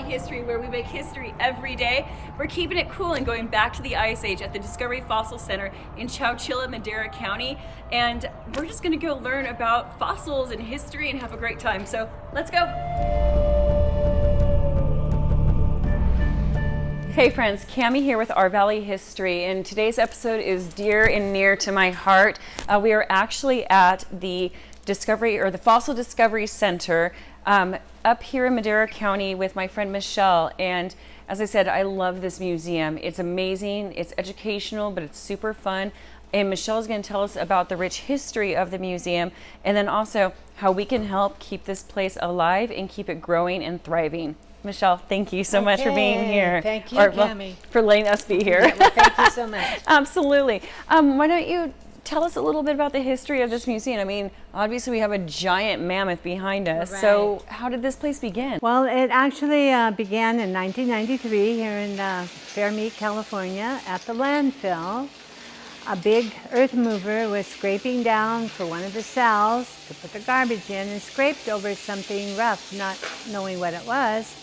History, where we make history every day. We're keeping it cool and going back to the Ice Age at the Discovery Fossil Center in Chowchilla, Madera County. And we're just gonna go learn about fossils and history and have a great time. So let's go. Hey friends, Cami here with Our Valley History, and today's episode is dear and near to my heart. We are actually at the Fossil Discovery Center up here in Madera County with my friend Michelle. And as I said, I love this museum. It's amazing, it's educational, but it's super fun. And Michelle's going to tell us about the rich history of the museum, and then also how we can help keep this place alive and keep it growing and thriving. Michelle, thank you so much for being here. Thank you, Cami. For letting us be here. Yeah, well, thank you so much. Absolutely. Why don't you tell us a little bit about the history of this museum? I mean, obviously we have a giant mammoth behind us. Right. So how did this place begin? Well, it actually began in 1993 here in Fairmead, California at the landfill. A big earth mover was scraping down for one of the cells to put the garbage in and scraped over something rough, not knowing what it was.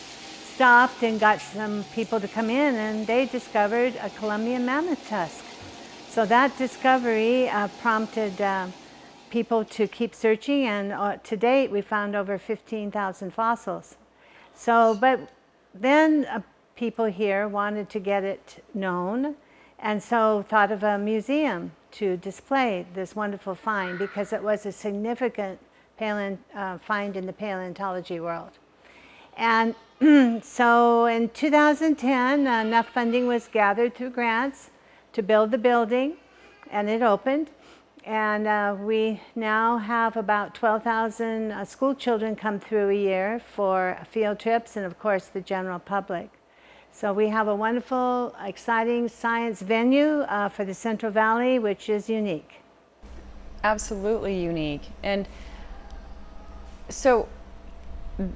Stopped and got some people to come in, and they discovered a Columbian mammoth tusk. So that discovery prompted people to keep searching, and to date we found over 15,000 fossils. So, but then people here wanted to get it known, and so thought of a museum to display this wonderful find, because it was a significant find in the paleontology world. And so in 2010, enough funding was gathered through grants to build the building, and it opened. And we now have about 12,000 school children come through a year for field trips, and of course the general public. So we have a wonderful, exciting science venue for the Central Valley, which is unique. Absolutely unique. And so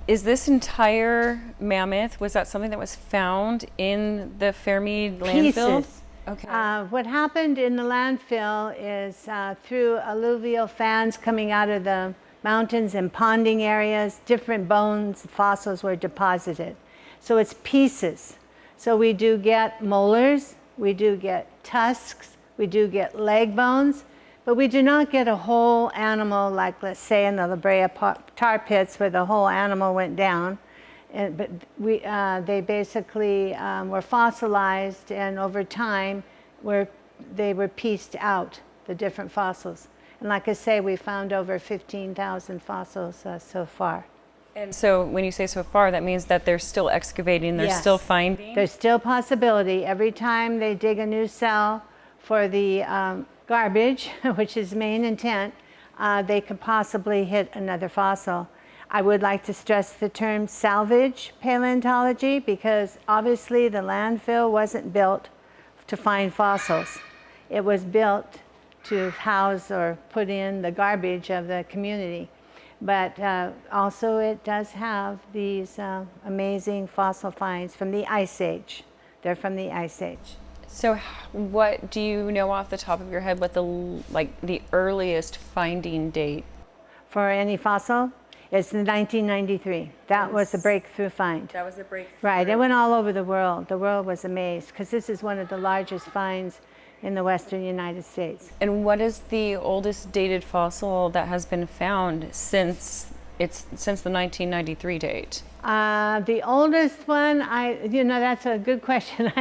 is this entire mammoth, was that something that was found in the Fairmead landfill? Pieces. Okay. What happened in the landfill is through alluvial fans coming out of the mountains and ponding areas, different bones, fossils were deposited. So it's pieces. So we do get molars, we do get tusks, we do get leg bones, but we do not get a whole animal, like let's say in the La Brea tar pits where the whole animal went down. But they basically were fossilized, and over time they were pieced out, the different fossils. And like I say, we found over 15,000 fossils so far. And so when you say so far, that means that they're still excavating, they're Yes. still finding? There's still possibility. Every time they dig a new cell for the garbage, which is main intent, they could possibly hit another fossil. I would like to stress the term salvage paleontology, because obviously the landfill wasn't built to find fossils. It was built to house or put in the garbage of the community. But also it does have these amazing fossil finds from the Ice Age. They're from the Ice Age. So what do you know off the top of your head, what the earliest finding date? For any fossil, it's in 1993. That was the breakthrough find. That was the breakthrough. Right, it went all over the world. The world was amazed, because this is one of the largest finds in the western United States. And what is the oldest dated fossil that has been found since the 1993 date? The oldest one, that's a good question.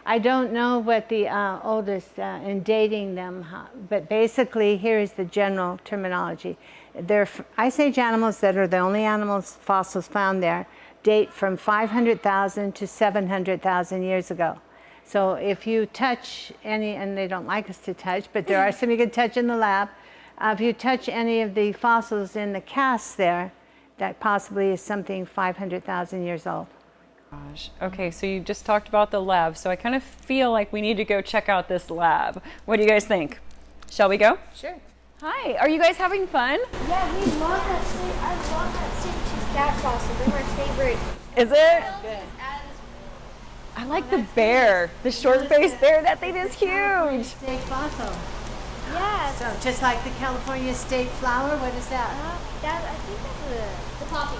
I don't know what the oldest in dating them, but basically here is the general terminology. They're Ice Age animals that are the only fossils found there, date from 500,000 to 700,000 years ago. So if you touch any, and they don't like us to touch, but there are some you can touch in the lab. If you touch any of the fossils in the casts there, that possibly is something 500,000 years old. Gosh. Okay, so you just talked about the lab, so I kind of feel like we need to go check out this lab. What do you guys think? Shall we go? Sure. Hi, are you guys having fun? Yeah, we love that I love that saber-tooth cat fossil. They're my favorite. Is it? Good. I like the bear, the short-faced bear. That thing is huge. State fossil. Yeah. So just like the California state flower, what is that? I think that's the poppy.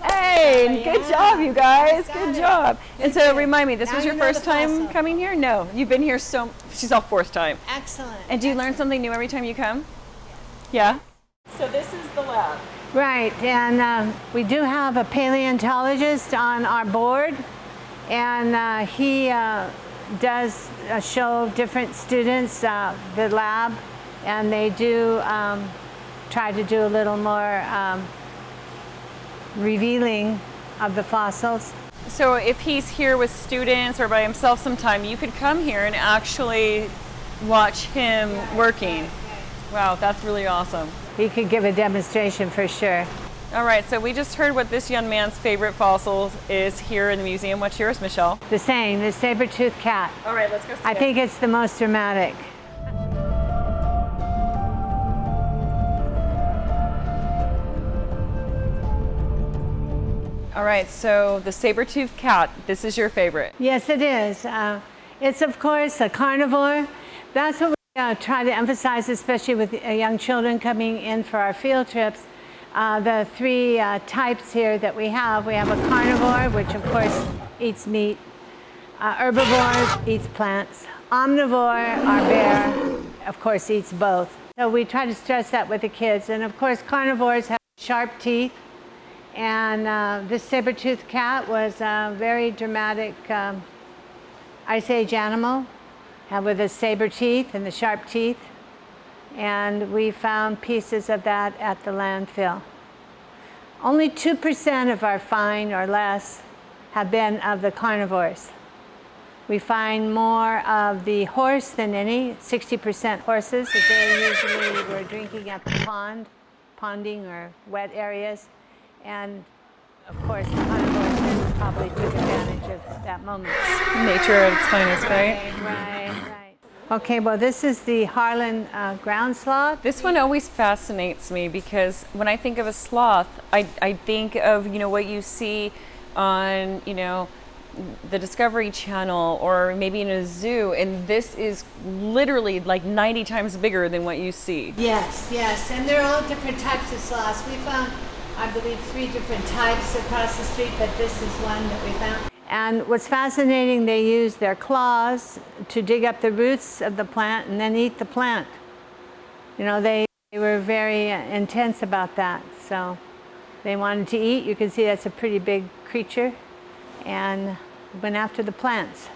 Hey, good job, you guys. Good job. And so remind me, this Now was you your know the first time fossil. coming here? No, you've been here she's all fourth time. Excellent. And do you learn something new every time you come? Yeah. So this is the lab. Right, and we do have a paleontologist on our board, and he does show different students the lab, and they do try to do a little more revealing of the fossils. So if he's here with students or by himself sometime, you could come here and actually watch him working. Wow, that's really awesome. He could give a demonstration for sure. All right, so we just heard what this young man's favorite fossil is here in the museum. What's yours, Michelle? The same, the saber-toothed cat. All right, let's go see I it. think it's the most dramatic. All right, so the saber-toothed cat, this is your favorite. Yes, it is. It's, of course, a carnivore. That's what we try to emphasize, especially with young children coming in for our field trips. The three types here that we have a carnivore, which, of course, eats meat. Herbivore eats plants. Omnivore, our bear, of course, eats both. So we try to stress that with the kids. And, of course, carnivores have sharp teeth. And this saber-toothed cat was a very dramatic Ice Age animal with the saber teeth and the sharp teeth. And we found pieces of that at the landfill. Only 2% of our find or less have been of the carnivores. We find more of the horse than any, 60% horses, as they usually were drinking at the ponding or wet areas. And of course, the carnivores then probably took advantage of that moment. Nature at its finest, right? Right. Okay, well, this is the Harlan ground sloth. This one always fascinates me because when I think of a sloth, I think of, what you see on, the Discovery Channel or maybe in a zoo, and this is literally like 90 times bigger than what you see. Yes, and they're all different types of sloths. We found, I believe, 3 different types across the street, but this is one that we found. And what's fascinating, they use their claws to dig up the roots of the plant and then eat the plant. They were very intense about that. So they wanted to eat. You can see that's a pretty big creature, and went after the plants.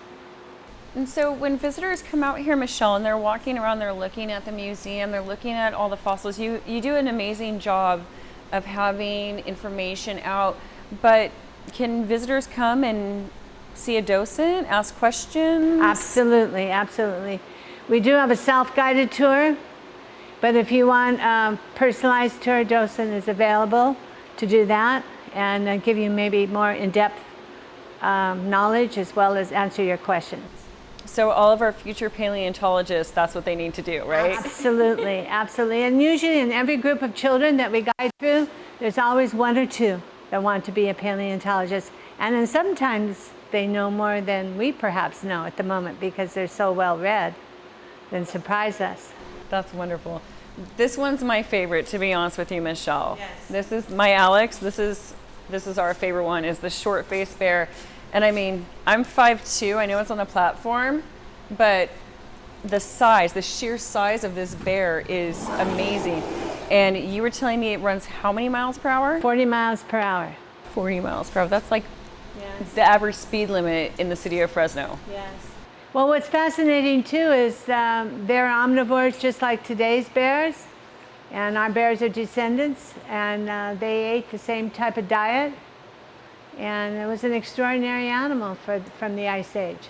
And so when visitors come out here, Michelle, and they're walking around, they're looking at the museum, they're looking at all the fossils, you do an amazing job of having information out, but can visitors come and see a docent, ask questions? Absolutely. We do have a self-guided tour, but if you want a personalized tour, docent is available to do that and give you maybe more in-depth knowledge as well as answer your questions. So all of our future paleontologists, that's what they need to do, right? Absolutely. And usually in every group of children that we guide through, there's always 1 or 2 that want to be a paleontologist. And then sometimes they know more than we perhaps know at the moment because they're so well read, then surprise us. That's wonderful. This one's my favorite, to be honest with you, Michelle. Yes. This is my Alex. This is our favorite one, is the short-faced bear. And I mean, I'm 5'2", I know it's on the platform, but the sheer size of this bear is amazing. And you were telling me it runs how many miles per hour? 40 miles per hour. 40 miles per hour. That's like Yes. the average speed limit in the city of Fresno. Yes. Well, what's fascinating too is they're omnivores just like today's bears. And our bears are descendants, and they ate the same type of diet. And it was an extraordinary animal from the Ice Age.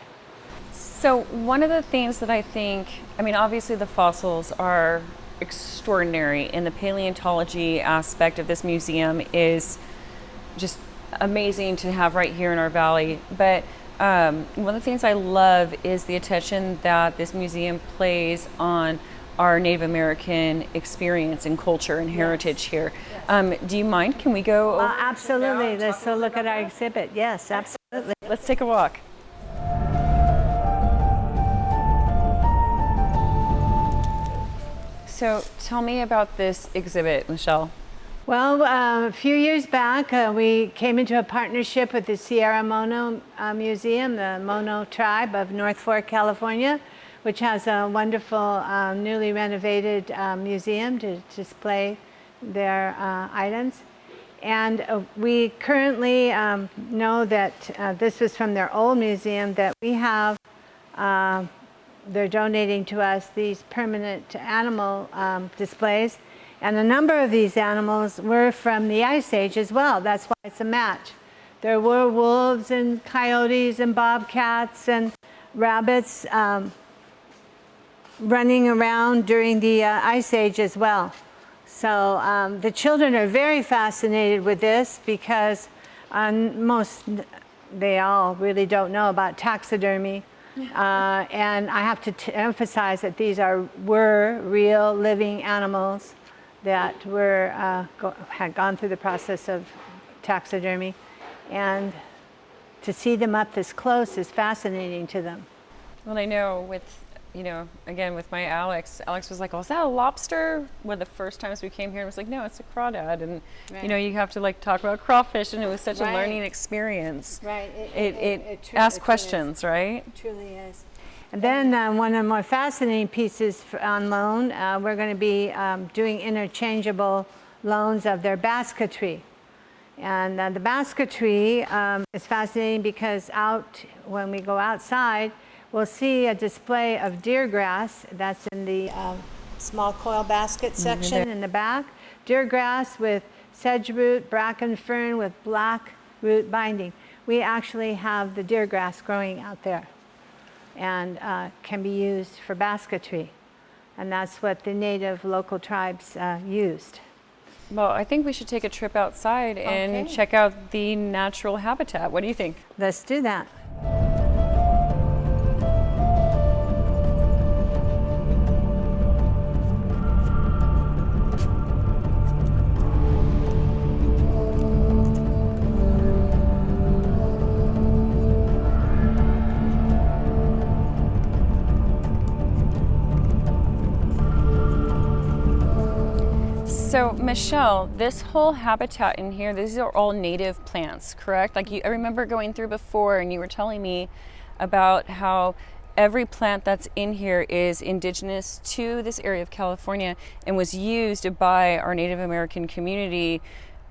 So one of the things that I think, obviously the fossils are extraordinary, and the paleontology aspect of this museum is just amazing to have right here in our valley. But one of the things I love is the attention that this museum plays on our Native American experience and culture and heritage here. Do you mind? Can we go over? Absolutely. Let's go look at our exhibit. Yes, absolutely. Let's take a walk. So tell me about this exhibit, Michelle. Well, a few years back, we came into a partnership with the Sierra Mono Museum, the Mono tribe of North Fork, California, which has a wonderful newly renovated museum to display their items. And we currently know that this was from their old museum that we have. They're donating to us these permanent animal displays. And a number of these animals were from the Ice Age as well. That's why it's a match. There were wolves and coyotes and bobcats and rabbits running around during the Ice Age as well. So the children are very fascinated with this because they all really don't know about taxidermy. And I have to emphasize that these were real living animals that had gone through the process of taxidermy, and to see them up this close is fascinating to them. Well, I know with, again, with my Alex was like, oh, is that a lobster? One of the first times we came here, I was like, no, it's a crawdad. And, right. You have to talk about crawfish, and it was such right. a learning experience. Right. It asks questions, right? It truly is. And then one of the more fascinating pieces on loan, we're going to be doing interchangeable loans of their basketry. And the basketry is fascinating because when we go outside, we'll see a display of deer grass. That's in the small coil basket section in the back. Deer grass with sedge root, bracken fern with black root binding. We actually have the deer grass growing out there, and can be used for basketry. And that's what the native local tribes used. Well, I think we should take a trip outside and check out the natural habitat. What do you think? Let's do that. So Michelle, this whole habitat in here, these are all native plants, correct? I remember going through before and you were telling me about how every plant that's in here is indigenous to this area of California and was used by our Native American community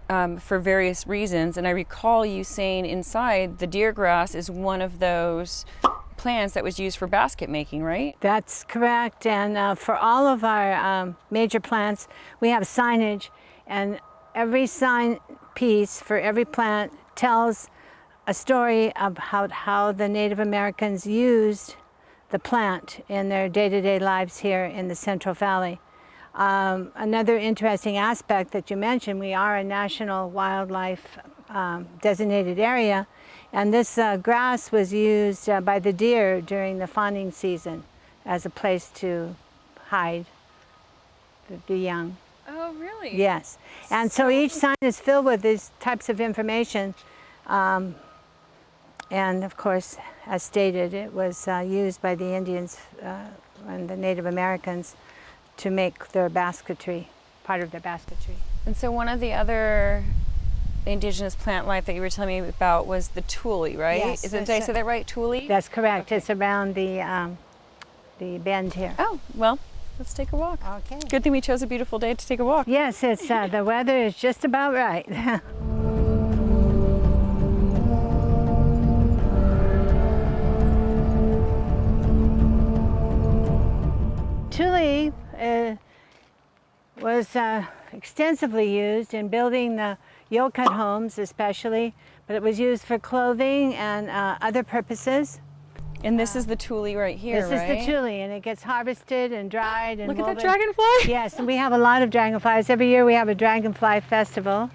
for various reasons. And I recall you saying inside the deer grass is one of those plants that was used for basket making, right? That's correct. And for all of our major plants, we have signage, and every sign piece for every plant tells a story about how the Native Americans used the plant in their day-to-day lives here in the Central Valley. Another interesting aspect that you mentioned, we are a national wildlife designated area, and this grass was used by the deer during the fawning season as a place to hide the young. Oh, really? Yes. And so each sign is filled with these types of information. And of course, as stated, it was used by the Indians and the Native Americans to make their basketry, part of their basketry. And so one of the other indigenous plant life that you were telling me about was the tule, right? Yes. Did I say that right, tule? That's correct. Okay. It's around the bend here. Oh, well, let's take a walk. Okay. Good thing we chose a beautiful day to take a walk. Yes, it's the weather is just about right. Tule was extensively used in building the yoke-hut homes especially, but it was used for clothing and other purposes. And this is the tule right here, This is the tule, and it gets harvested and dried and Look at woven. that dragonfly. Yes, and we have a lot of dragonflies. Every year we have a dragonfly festival.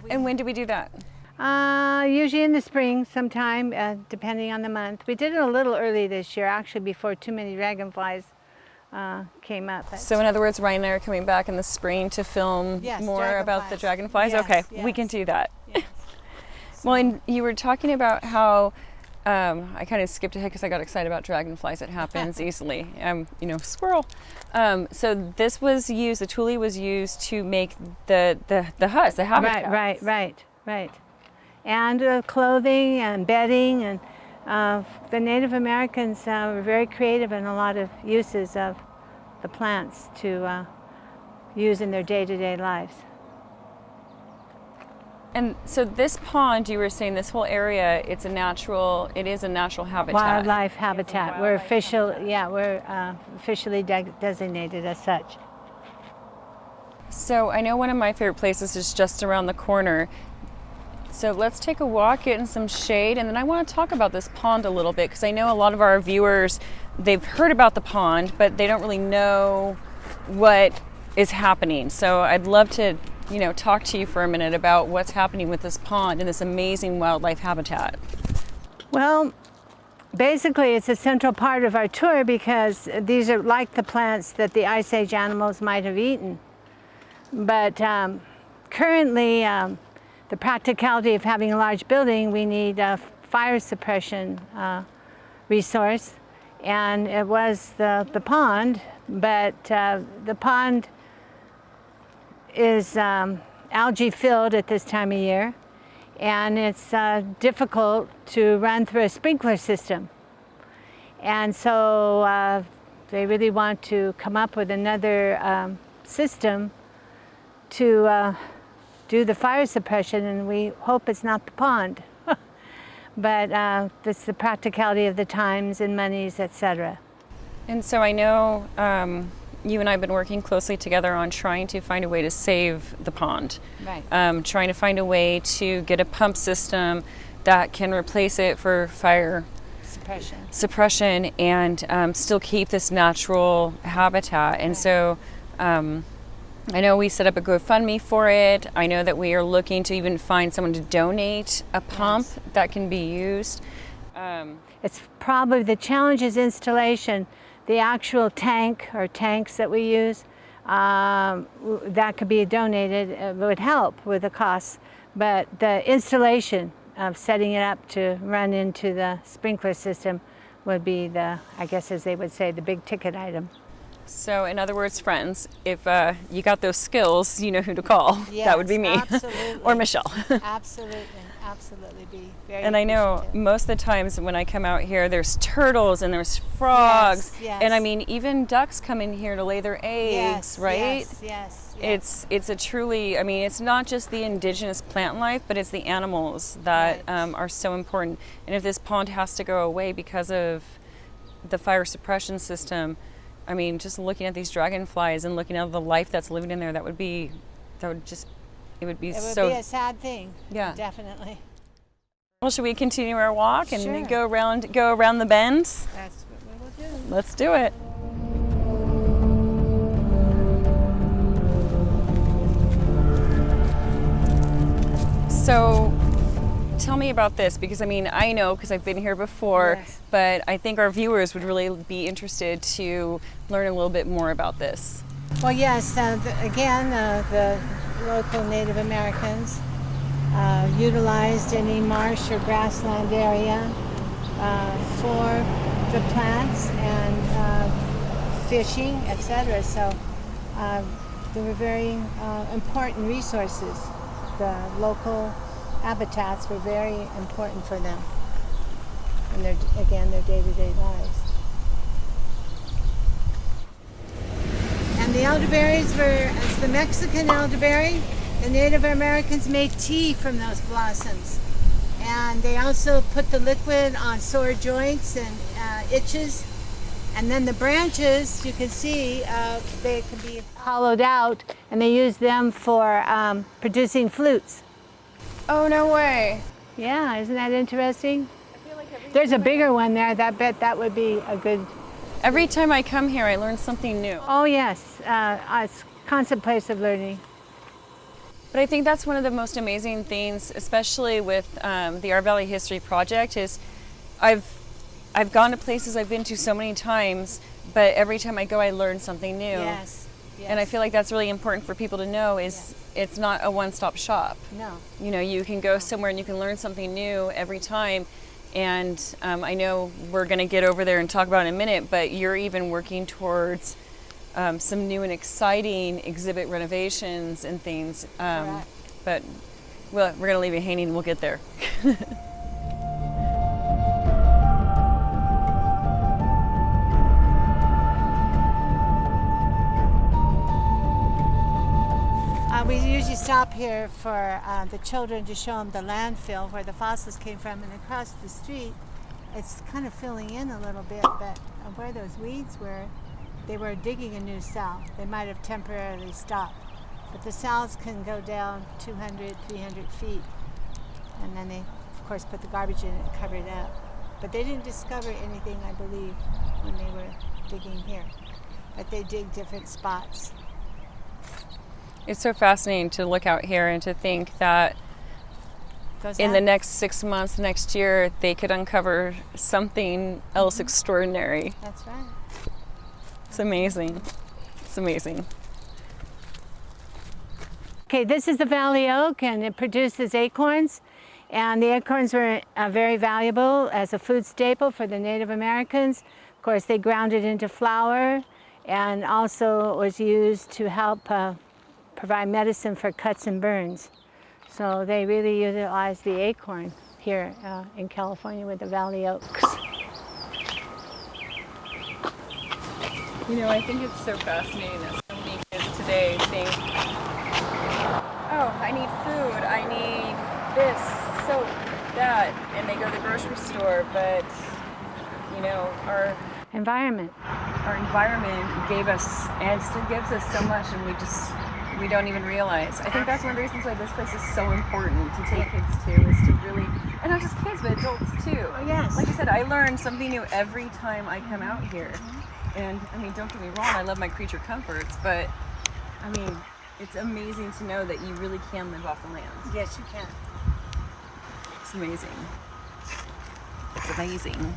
And when do we do that? Usually in the spring sometime, depending on the month. We did it a little early this year, actually before too many dragonflies came up. But So in other words, Ryan and I are coming back in the spring to film more about the dragonflies? Yes, okay, yes. we can do that. Yes. Well, and you were talking about how I kind of skipped ahead because I got excited about dragonflies. It happens easily. You know, squirrel. So this was used, the tule was used to make the huts, the habitats. Right. And clothing and bedding, and the Native Americans were very creative in a lot of uses of the plants to use in their day-to-day lives. And so this pond, you were saying this whole area, it is a natural habitat. Wildlife habitat. We're officially designated as such. So I know one of my favorite places is just around the corner. So let's take a walk, get in some shade, and then I want to talk about this pond a little bit because I know a lot of our viewers, they've heard about the pond, but they don't really know what is happening. So I'd love to, you know, talk to you for a minute about what's happening with this pond and this amazing wildlife habitat. Well, basically it's a central part of our tour because these are like the plants that the Ice Age animals might have eaten. But currently, the practicality of having a large building, we need a fire suppression resource, and it was the pond, but the pond is algae filled at this time of year, and it's difficult to run through a sprinkler system. And so they really want to come up with another system to do the fire suppression, and we hope it's not the pond. But it's the practicality of the times and monies, etc. And so I know you and I have been working closely together on trying to find a way to save the pond. Right. Trying to find a way to get a pump system that can replace it for fire suppression and still keep this natural habitat. And so I know we set up a GoFundMe for it. I know that we are looking to even find someone to donate a pump that can be used. It's probably the challenge is installation. The actual tank or tanks that we use, that could be donated, would help with the costs. But the installation of setting it up to run into the sprinkler system would be the, I guess as they would say, the big ticket item. So in other words, friends, if you got those skills, you know who to call. Yes, that would be me. Absolutely. Or Michelle. Absolutely be very And I know most of the times when I come out here, there's turtles and there's frogs. Yes. And I mean, even ducks come in here to lay their eggs, right? Yes. It's a truly, I mean, it's not just the indigenous plant life, but it's the animals that are so important. And if this pond has to go away because of the fire suppression system, I mean, just looking at these dragonflies and looking at the life that's living in there, it would be It would so be a sad thing. Yeah. Definitely. Well, should we continue our walk and Sure. go around the bends? That's what we will do. Let's do it. So tell me about this, because I mean, I know because I've been here before, Yes. but I think our viewers would really be interested to learn a little bit more about this. Well, yes, the local Native Americans utilized any marsh or grassland area for the plants and fishing, etc. So they were very important resources. The local habitats were very important for them in their day-to-day lives. And the elderberries were, as the Mexican elderberry, the Native Americans made tea from those blossoms. And they also put the liquid on sore joints and itches. And then the branches, you can see, they can be hollowed out, and they use them for producing flutes. Oh, no way. Yeah, isn't that interesting? There's a bigger one there. I bet that would be a good... Every time I come here, I learn something new. Oh, yes. It's a constant place of learning. But I think that's one of the most amazing things, especially with the Our Valley History Project, is I've gone to places I've been to so many times, but every time I go, I learn something new. Yes. And I feel like that's really important for people to know is it's not a one-stop shop. No. You know, you can go somewhere and you can learn something new every time. And I know we're going to get over there and talk about it in a minute, but you're even working towards some new and exciting exhibit renovations and things. But we're going to leave it hanging and we'll get there. We usually stop here for the children to show them the landfill where the fossils came from, and across the street it's kind of filling in a little bit, but where those weeds were, they were digging a new cell. They might have temporarily stopped, but the cells can go down 200, 300 feet, and then they of course put the garbage in it and cover it up. But they didn't discover anything, I believe, when they were digging here, but they dig different spots. It's so fascinating to look out here and to think that in the next 6 months, next year, they could uncover something else extraordinary. That's right. It's amazing. It's amazing. Okay, this is the valley oak, and it produces acorns. And the acorns were very valuable as a food staple for the Native Americans. Of course, they ground it into flour, and also it was used to help provide medicine for cuts and burns. So they really utilize the acorn here in California with the valley oaks. You know, I think it's so fascinating that so many kids today think, oh, I need food, I need this, soap, that, and they go to the grocery store, but, you know, our environment gave us, and still gives us so much, and we don't even realize. I think that's one of the reasons why this place is so important to take kids to, is to really, and not just kids, but adults too. Oh, yes. Like I said, I learn something new every time I come out here. And I mean, don't get me wrong, I love my creature comforts, but I mean, it's amazing to know that you really can live off the land. Yes, you can. It's amazing. It's amazing.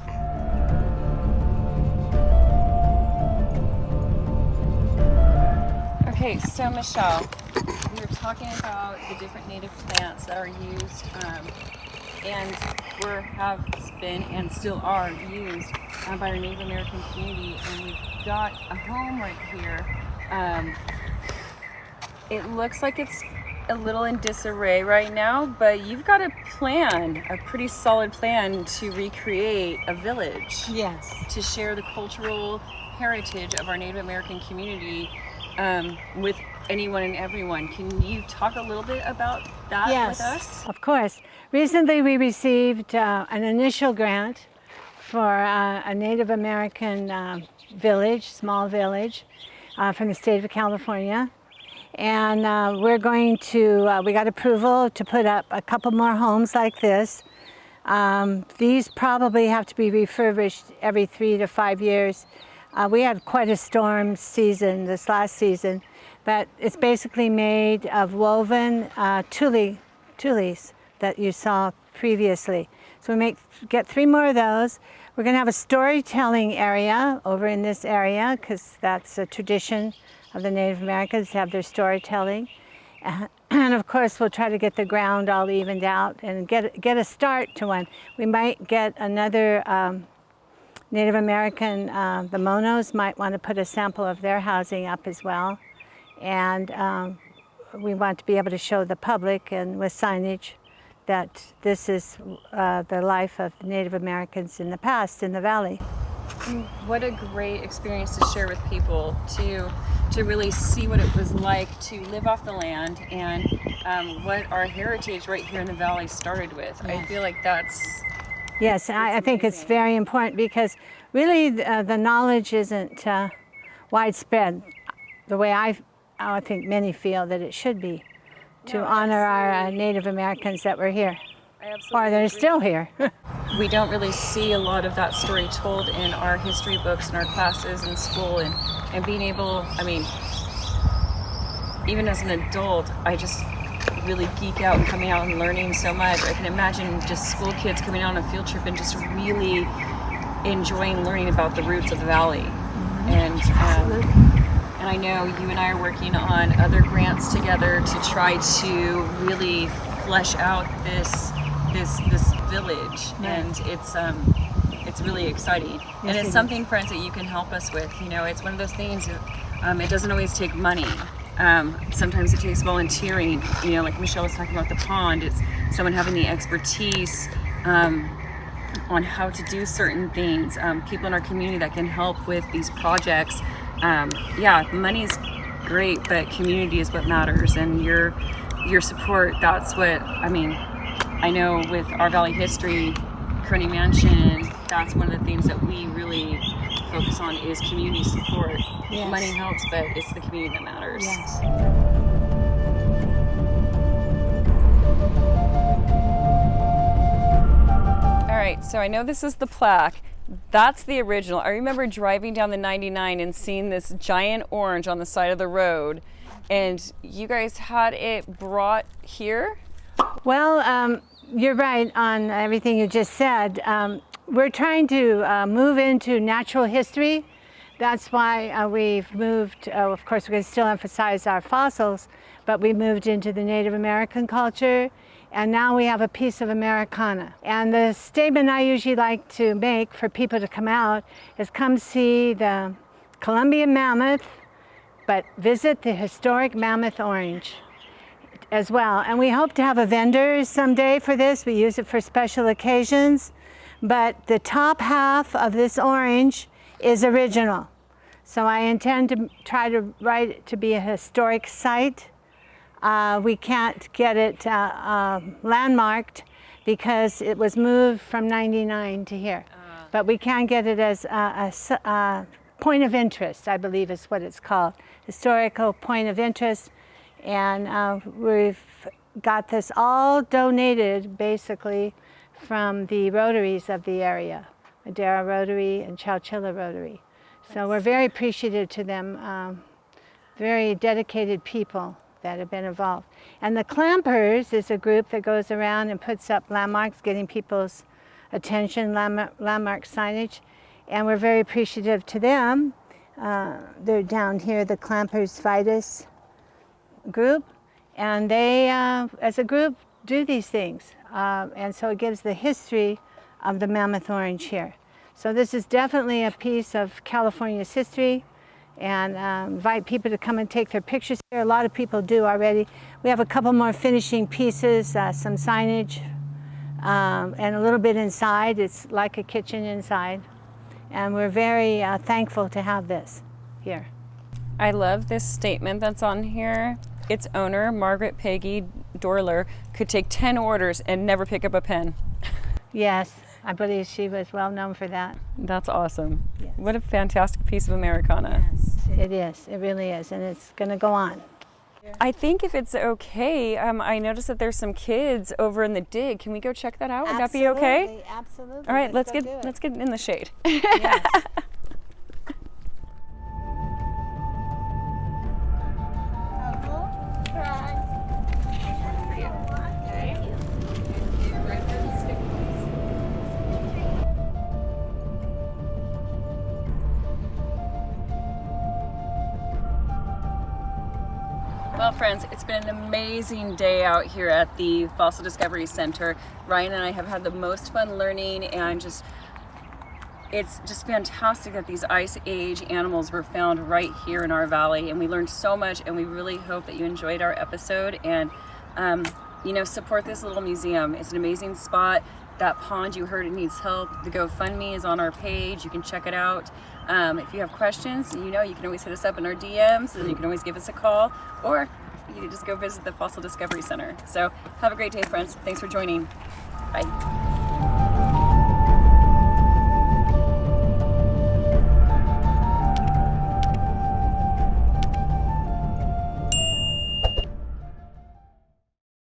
Okay, so Michelle, we were talking about the different native plants that are used and have been and still are used by our Native American community, and we've got a home right here. It looks like it's a little in disarray right now, but you've got a plan, a pretty solid plan to recreate a village. Yes. To share the cultural heritage of our Native American community with anyone and everyone. Can you talk a little bit about that with us? Of course. Recently we received an initial grant for a Native American village, small village, from the state of California. And we're going to, we got approval to put up a couple more homes like this. These probably have to be refurbished every 3 to 5 years. We had quite a storm season this last season, but it's basically made of woven tules that you saw previously. So we get 3 more of those. We're going to have a storytelling area over in this area, because that's a tradition of the Native Americans to have their storytelling. And of course, we'll try to get the ground all evened out and get a start to one. We might get another Native American, the Monos might want to put a sample of their housing up as well. And we want to be able to show the public, and with signage, that this is the life of Native Americans in the past in the valley. What a great experience to share with people, to really see what it was like to live off the land, and what our heritage right here in the valley started with. Yes. I feel like that's... Yes, I think it's very important, because really the knowledge isn't widespread the way I think many feel that it should be, to honor our Native Americans that were here, or that are still here. We don't really see a lot of that story told in our history books and our classes in school, and being able, I mean, even as an adult, I just really geek out and coming out and learning so much. I can imagine just school kids coming out on a field trip and just really enjoying learning about the roots of the valley. And I know you and I are working on other grants together to try to really flesh out this village, and it's really exciting. And Yes, it's it something, friends, that you can help us with. You know, it's one of those things that it doesn't always take money. Sometimes it takes volunteering. You know, like Michelle was talking about the pond, it's someone having the expertise on how to do certain things. People in our community that can help with these projects. Yeah, money's great, but community is what matters, and your support, that's what, I mean, I know with our Valley History, Kearney Mansion, that's one of the things that we really focus on is community support. Yes. Money helps, but it's the community that matters. Yes. All right, so I know this is the plaque. That's the original. I remember driving down the 99 and seeing this giant orange on the side of the road, and you guys had it brought here? Well, you're right on everything you just said. We're trying to move into natural history. That's why we've moved, of course, we're going to still emphasize our fossils, but we moved into the Native American culture, and now we have a piece of Americana. And the statement I usually like to make for people to come out is come see the Columbian mammoth, but visit the historic mammoth orange as well. And we hope to have a vendor someday for this. We use it for special occasions. But the top half of this orange is original. So I intend to try to write it to be a historic site. We can't get it landmarked because it was moved from 99 to here. But we can get it as a point of interest, I believe is what it's called. Historical point of interest. And we've got this all donated basically from the Rotaries of the area, Madera Rotary and Chowchilla Rotary. So we're very appreciative to them, very dedicated people that have been involved. And the Clampers is a group that goes around and puts up landmarks, getting people's attention, landmark signage, and we're very appreciative to them. They're down here, the Clampers Vitus group, and they, as a group, do these things. And so it gives the history of the mammoth orange here. So this is definitely a piece of California's history, and invite people to come and take their pictures here. A lot of people do already. We have a couple more finishing pieces, some signage, and a little bit inside. It's like a kitchen inside. And we're very thankful to have this here. I love this statement that's on here. Its owner, Margaret Peggy Dorler, could take 10 orders and never pick up a pen. Yes, I believe she was well known for that. That's awesome. Yes. What a fantastic piece of Americana. Yes, it is. It really is. And it's going to go on. I think if it's okay, I noticed that there's some kids over in the dig. Can we go check that out? Would that be okay? Absolutely. All right, let's get in the shade. Yes. Well, friends, it's been an amazing day out here at the Fossil Discovery Center. Ryan and I have had the most fun learning, and it's just fantastic that these Ice Age animals were found right here in our valley, and we learned so much, and we really hope that you enjoyed our episode and support this little museum. It's an amazing spot. That pond you heard, it needs help. The GoFundMe is on our page. You can check it out. If you have questions, you can always hit us up in our DMs, and you can always give us a call, or you can just go visit the Fossil Discovery Center. So have a great day, friends. Thanks for joining. Bye.